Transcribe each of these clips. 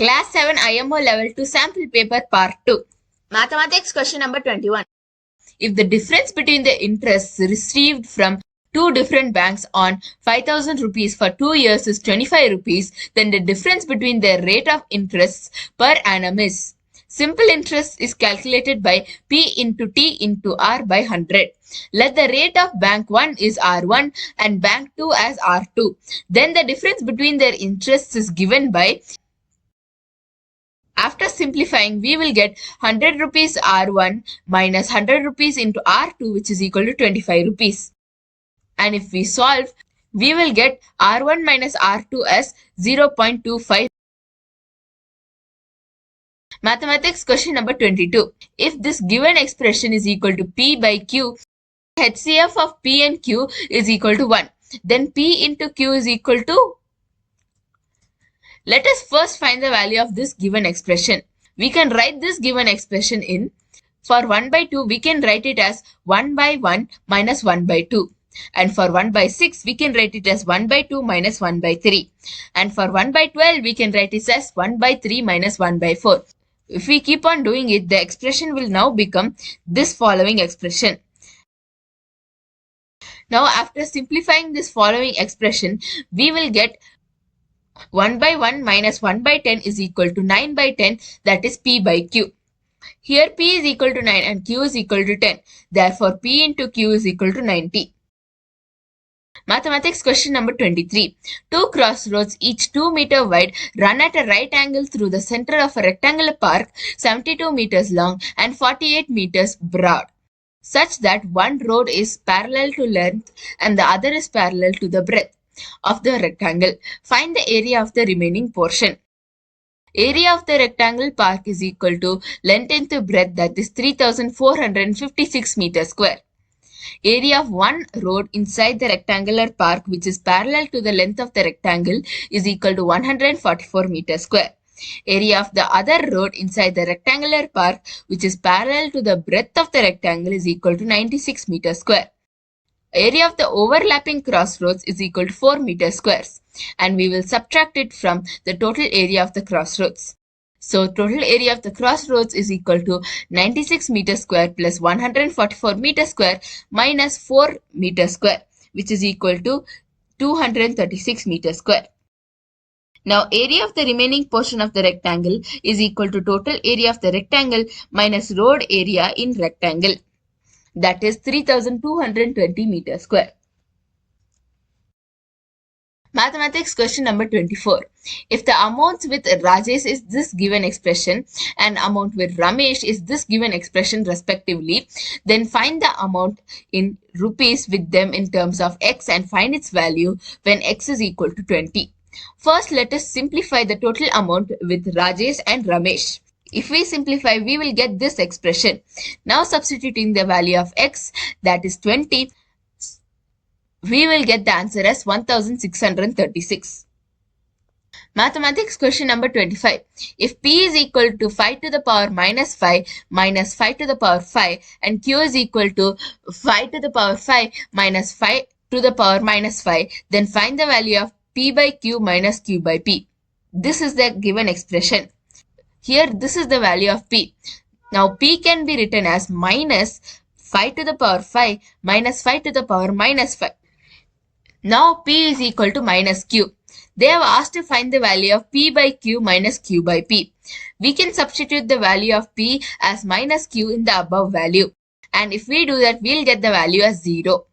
Class 7 IMO Level 2 Sample Paper Part 2. Mathematics question number 21. If the difference between the interests received from two different banks on 5,000 rupees for 2 years is 25 rupees, then the difference between their rate of interests per annum is. Simple interest is calculated by P into T into R by 100. Let the rate of bank 1 is R1 and bank 2 as R2. Then the difference between their interests is given by. After simplifying, we will get 100 rupees R1 minus 100 rupees into R2, which is equal to 25 rupees. And if we solve, we will get R1 minus R2 as 0.25. Mathematics question number 22. If this given expression is equal to P by Q, HCF of P and Q is equal to 1. Then P into Q is equal to. Let us first find the value of this given expression. We can write this given expression in. For 1 by 2, we can write it as 1 by 1 minus 1 by 2. And for 1 by 6, we can write it as 1 by 2 minus 1 by 3. And for 1 by 12, we can write it as 1 by 3 minus 1 by 4. If we keep on doing it, the expression will now become this following expression. Now, after simplifying this following expression, we will get 1 by 1 minus 1 by 10 is equal to 9 by 10, that is P by Q. Here P is equal to 9 and Q is equal to 10. Therefore, P into Q is equal to 90. Mathematics question number 23. Two crossroads, each 2 meters wide, run at a right angle through the center of a rectangular park 72 meters long and 48 meters broad, such that one road is parallel to length and the other is parallel to the breadth of the rectangle. Find the area of the remaining portion. Area of the rectangle park is equal to length into breadth, that is 3456 meters square. Area of one road inside the rectangular park, which is parallel to the length of the rectangle, is equal to 144 meters square. Area of the other road inside the rectangular park, which is parallel to the breadth of the rectangle, is equal to 96 meters square. Area of the overlapping crossroads is equal to 4 meters squares, and we will subtract it from the total area of the crossroads. So total area of the crossroads is equal to 96 meters square plus 144 meters square minus 4 meters square, which is equal to 236 meters square. Now area of the remaining portion of the rectangle is equal to total area of the rectangle minus road area in rectangle. That is 3220 meters square. Mathematics question number 24. If the amount with Rajesh is this given expression and amount with Ramesh is this given expression respectively, then find the amount in rupees with them in terms of x and find its value when x is equal to 20. First, let us simplify the total amount with Rajesh and Ramesh. If we simplify, we will get this expression. Now substituting the value of x, that is 20, we will get the answer as 1636. Mathematics question number 25. If P is equal to 5 to the power minus 5 minus 5 to the power 5 and Q is equal to 5 to the power 5 minus 5 to the power minus 5, then find the value of P by Q minus Q by P. This is the given expression. Here, this is the value of P. Now, P can be written as minus 5 to the power 5 minus 5 to the power minus 5. Now, P is equal to minus Q. They have asked to find the value of P by Q minus Q by P. We can substitute the value of P as minus Q in the above value. And if we do that, we'll get the value as 0.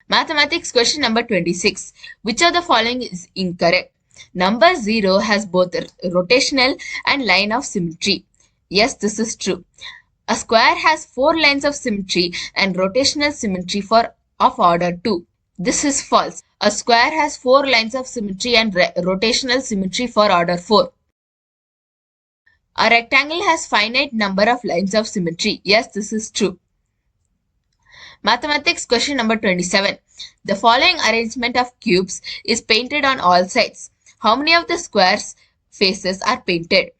Mathematics question number 26. Which of the following is incorrect? Number 0 has both rotational and line of symmetry. Yes, this is true. A square has 4 lines of symmetry and rotational symmetry of order 2. This is false. A square has 4 lines of symmetry and rotational symmetry for order 4. A rectangle has finite number of lines of symmetry. Yes, this is true. Mathematics question number 27. The following arrangement of cubes is painted on all sides. How many of the squares faces are painted?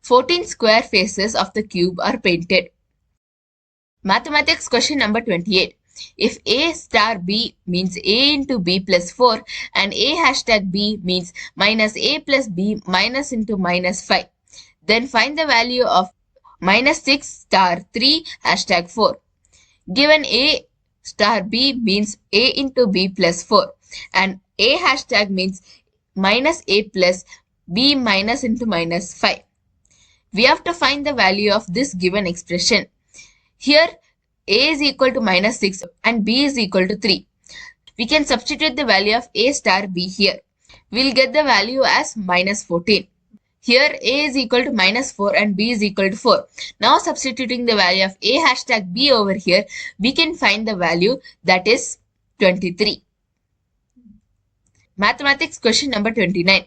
14 square faces of the cube are painted. Mathematics question number 28. If A star B means A into B plus 4 and A hashtag B means minus A plus B minus into minus 5, then find the value of minus 6 star 3 hashtag 4. Given A star B means A into B plus 4 and A hashtag means minus A plus B minus into minus 5. We have to find the value of this given expression. Here A is equal to minus 6 and B is equal to 3. We can substitute the value of A star B here. We'll get the value as minus 14. Here A is equal to minus 4 and B is equal to 4. Now substituting the value of A hashtag B over here, we can find the value that is 23. Mathematics question number 29.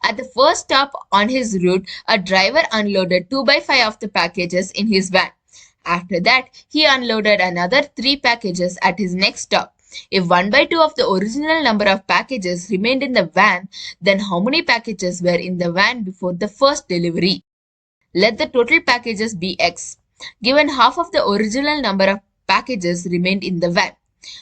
At the first stop on his route, a driver unloaded 2 by 5 of the packages in his van. After that, he unloaded another 3 packages at his next stop. If 1 by 2 of the original number of packages remained in the van, then how many packages were in the van before the first delivery? Let the total packages be X. Given half of the original number of packages remained in the van.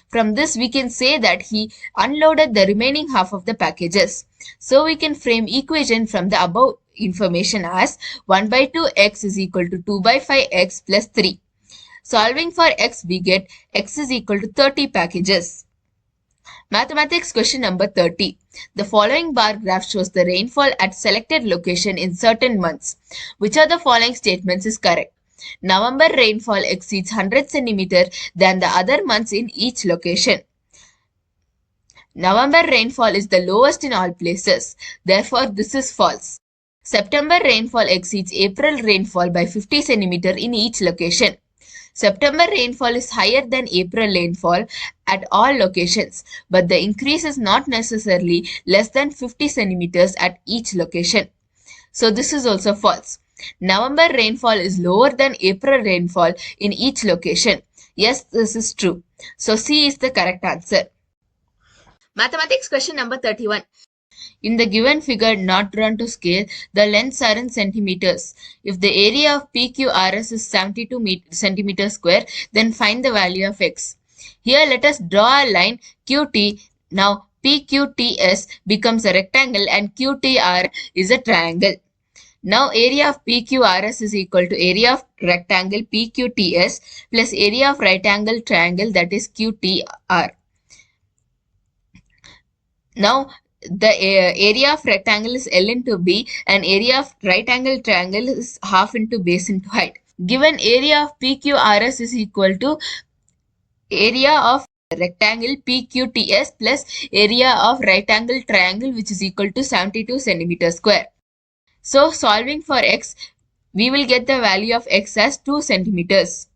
From this, we can say that he unloaded the remaining half of the packages. So we can frame equation from the above information as 1 by 2x is equal to 2 by 5x plus 3. Solving for x, we get x is equal to 30 packages. Mathematics question number 30. The following bar graph shows the rainfall at selected location in certain months. Which of the following statements is correct? November rainfall exceeds 100 cm than the other months in each location. November rainfall is the lowest in all places. Therefore, this is false. September rainfall exceeds April rainfall by 50 cm in each location. September rainfall is higher than April rainfall at all locations, but the increase is not necessarily less than 50 centimeters at each location. So this is also false. November rainfall is lower than April rainfall in each location. Yes, this is true. So C is the correct answer. Mathematics question number 31. In the given figure not drawn to scale, the lengths are in centimeters. If the area of PQRS is 72 centimeters square, then find the value of x. Here let us draw a line QT. Now PQTS becomes a rectangle and QTR is a triangle. Now area of PQRS is equal to area of rectangle PQTS plus area of right angle triangle, that is QTR. Now the area of rectangle is L into B and area of right angle triangle is half into base into height. Given area of PQRS is equal to area of rectangle PQTS plus area of right angle triangle, which is equal to 72 centimeters square. So solving for x, we will get the value of x as 2 centimeters.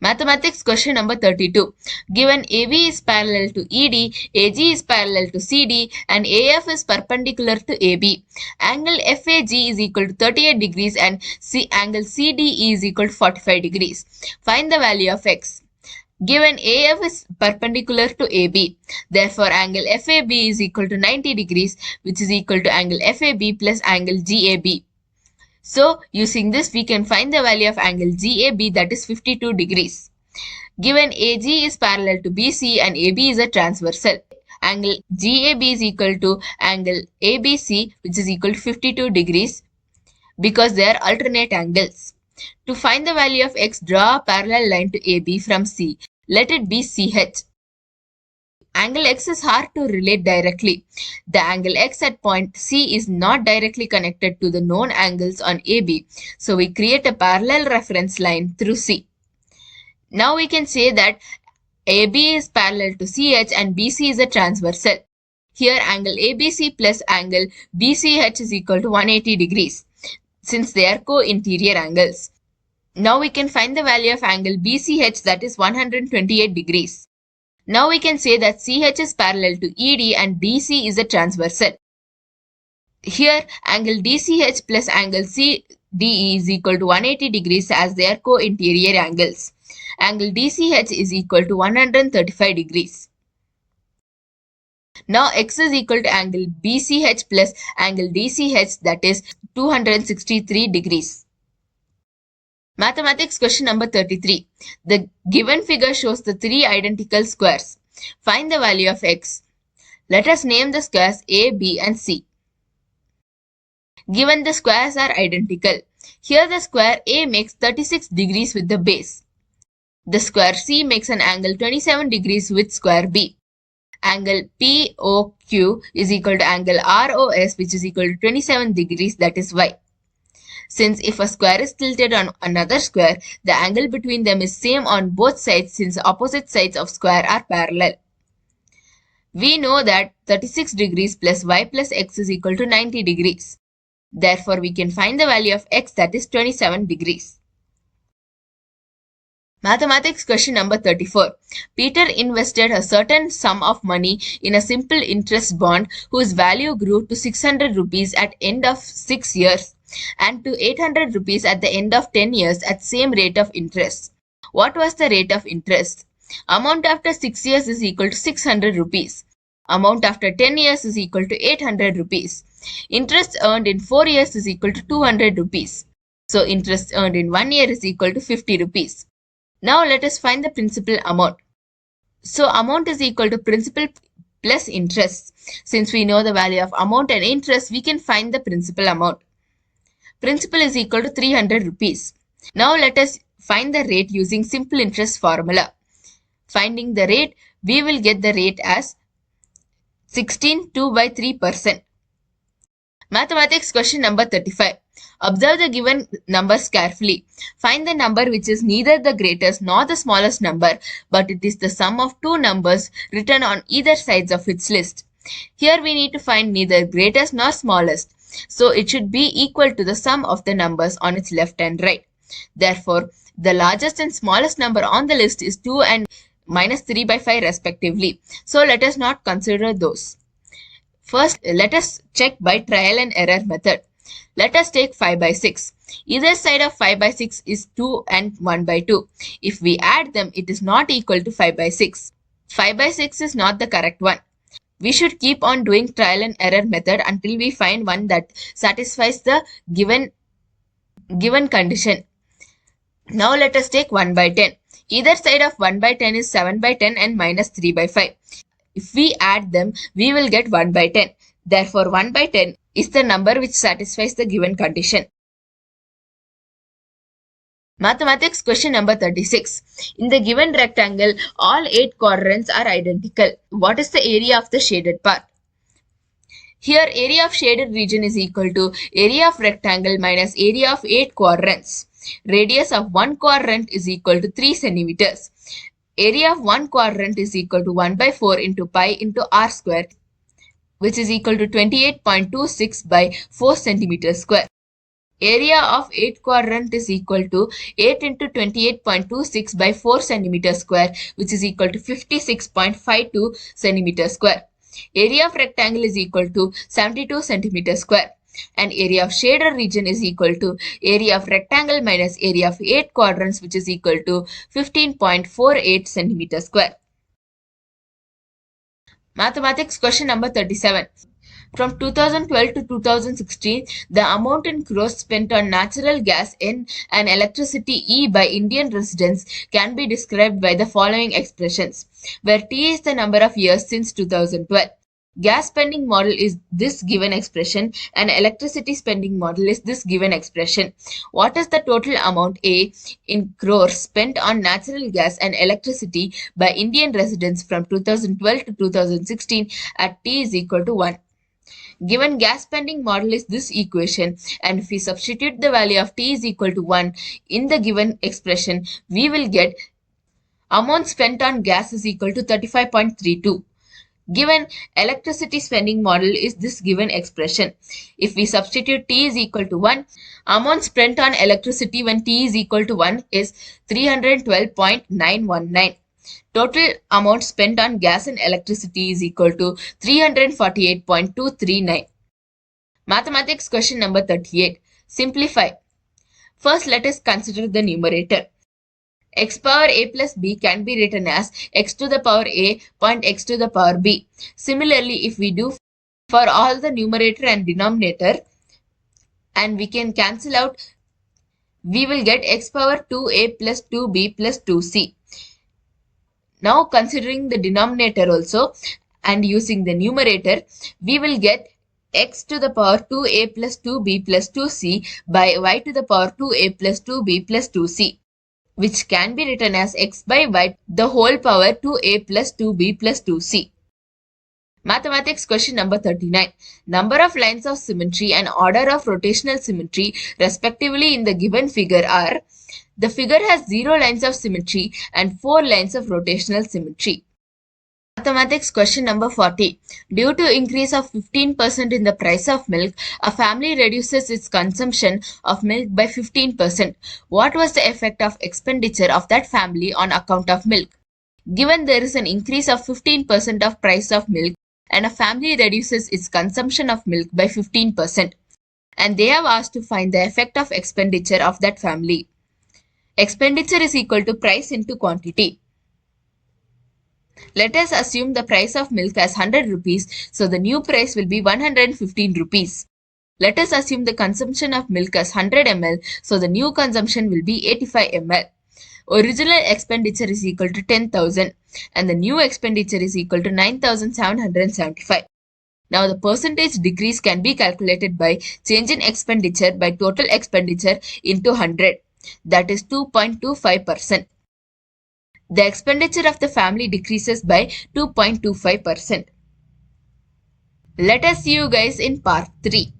Mathematics question number 32. Given AB is parallel to ED, AG is parallel to CD and AF is perpendicular to AB. Angle FAG is equal to 38 degrees and angle CDE is equal to 45 degrees. Find the value of x. Given AF is perpendicular to AB, therefore angle FAB is equal to 90 degrees, which is equal to angle FAB plus angle GAB. So using this, we can find the value of angle GAB, that is 52 degrees. Given AG is parallel to BC and AB is a transversal, angle GAB is equal to angle ABC, which is equal to 52 degrees because they are alternate angles. To find the value of x, draw a parallel line to AB from C. Let it be CH. Angle x is hard to relate directly. The angle x at point C is not directly connected to the known angles on AB. So we create a parallel reference line through C. Now we can say that AB is parallel to CH and BC is a transversal. Here angle ABC plus angle BCH is equal to 180 degrees since they are co-interior angles. Now we can find the value of angle BCH, that is 128 degrees. Now we can say that CH is parallel to ED and DC is a transversal. Here angle DCH plus angle CDE is equal to 180 degrees as they are co-interior angles. Angle DCH is equal to 135 degrees. Now x is equal to angle BCH plus angle DCH, that is 263 degrees. Mathematics question number 33. The given figure shows the three identical squares. Find the value of x. Let us name the squares A, B and C. Given the squares are identical, here the square A makes 36 degrees with the base. The square C makes an angle 27 degrees with square B. Angle POQ is equal to angle ROS, which is equal to 27 degrees, that is y. Since if a square is tilted on another square, the angle between them is same on both sides since opposite sides of square are parallel. We know that 36 degrees plus y plus x is equal to 90 degrees. Therefore, we can find the value of x, that is 27 degrees. Mathematics question number 34. Peter invested a certain sum of money in a simple interest bond whose value grew to 600 rupees at end of 6 years and to 800 rupees at the end of 10 years at same rate of interest. What was the rate of interest? Amount after 6 years is equal to 600 rupees. Amount after 10 years is equal to 800 rupees. Interest earned in 4 years is equal to 200 rupees. So interest earned in 1 year is equal to 50 rupees. Now let us find the principal amount. So amount is equal to principal plus interest. Since we know the value of amount and interest, we can find the principal amount. Principal is equal to 300 rupees. Now let us find the rate using simple interest formula. Finding the rate, we will get the rate as 16.2/3%. Mathematics question number 35. Observe the given numbers carefully. Find the number which is neither the greatest nor the smallest number, but it is the sum of two numbers written on either sides of its list. Here we need to find neither greatest nor smallest. So it should be equal to the sum of the numbers on its left and right. Therefore, the largest and smallest number on the list is 2 and minus 3/5 respectively. So let us not consider those. First, let us check by trial and error method. Let us take 5/6. Either side of 5/6 is 2 and 1/2. If we add them, it is not equal to 5/6. 5/6 is not the correct one. We should keep on doing trial and error method until we find one that satisfies the given condition. Now let us take 1/10. Either side of 1/10 is 7/10 and minus 3/5. If we add them, we will get 1/10. Therefore, 1/10 is the number which satisfies the given condition. Mathematics question number 36. In the given rectangle, all 8 quadrants are identical. What is the area of the shaded part? Here, area of shaded region is equal to area of rectangle minus area of 8 quadrants. Radius of one quadrant is equal to 3 centimeters. Area of one quadrant is equal to 1/4 into pi into r square, which is equal to 28.26 by 4 centimeters square. Area of 8 quadrant is equal to 8 into 28.26 by 4 centimeters square, which is equal to 56.52 centimeters square. Area of rectangle is equal to 72 centimeters square. And area of shaded region is equal to area of rectangle minus area of 8 quadrants, which is equal to 15.48 centimeters square. Mathematics question number 37. From 2012 to 2016, the amount in crores spent on natural gas and electricity E by Indian residents can be described by the following expressions, where T is the number of years since 2012. Gas spending model is this given expression and electricity spending model is this given expression. What is the total amount A in crores spent on natural gas and electricity by Indian residents from 2012 to 2016 at T is equal to 1? Given gas spending model is this equation, and if we substitute the value of T is equal to 1 in the given expression, we will get amount spent on gas is equal to 35.32. Given electricity spending model is this given expression. If we substitute T is equal to 1, amount spent on electricity when T is equal to 1 is 312.919. Total amount spent on gas and electricity is equal to 348.239. Mathematics question number 38. Simplify. First, let us consider the numerator. X power a plus b can be written as x to the power a point x to the power b. Similarly, if we do for all the numerator and denominator, and we can cancel out we will get x power 2a plus 2b plus 2c. Now considering the denominator also and using the numerator, we will get x to the power 2a plus 2b plus 2c by y to the power 2a plus 2b plus 2c, which can be written as x by y the whole power 2a plus 2b plus 2c. Mathematics question number 39. Number of lines of symmetry and order of rotational symmetry respectively in the given figure are. The figure has 0 lines of symmetry and 4 lines of rotational symmetry. Mathematics question number 40. Due to increase of 15% in the price of milk, a family reduces its consumption of milk by 15%. What was the effect of expenditure of that family on account of milk? Given there is an increase of 15% of price of milk and a family reduces its consumption of milk by 15%, and they have asked to find the effect of expenditure of that family. Expenditure is equal to price into quantity. Let us assume the price of milk as 100 rupees, so the new price will be 115 rupees. Let us assume the consumption of milk as 100 ml, so the new consumption will be 85 ml. Original expenditure is equal to 10,000 and the new expenditure is equal to 9,775. Now the percentage decrease can be calculated by change in expenditure by total expenditure into 100, that is 2.25%. The expenditure of the family decreases by 2.25%. Let us see you guys in part 3.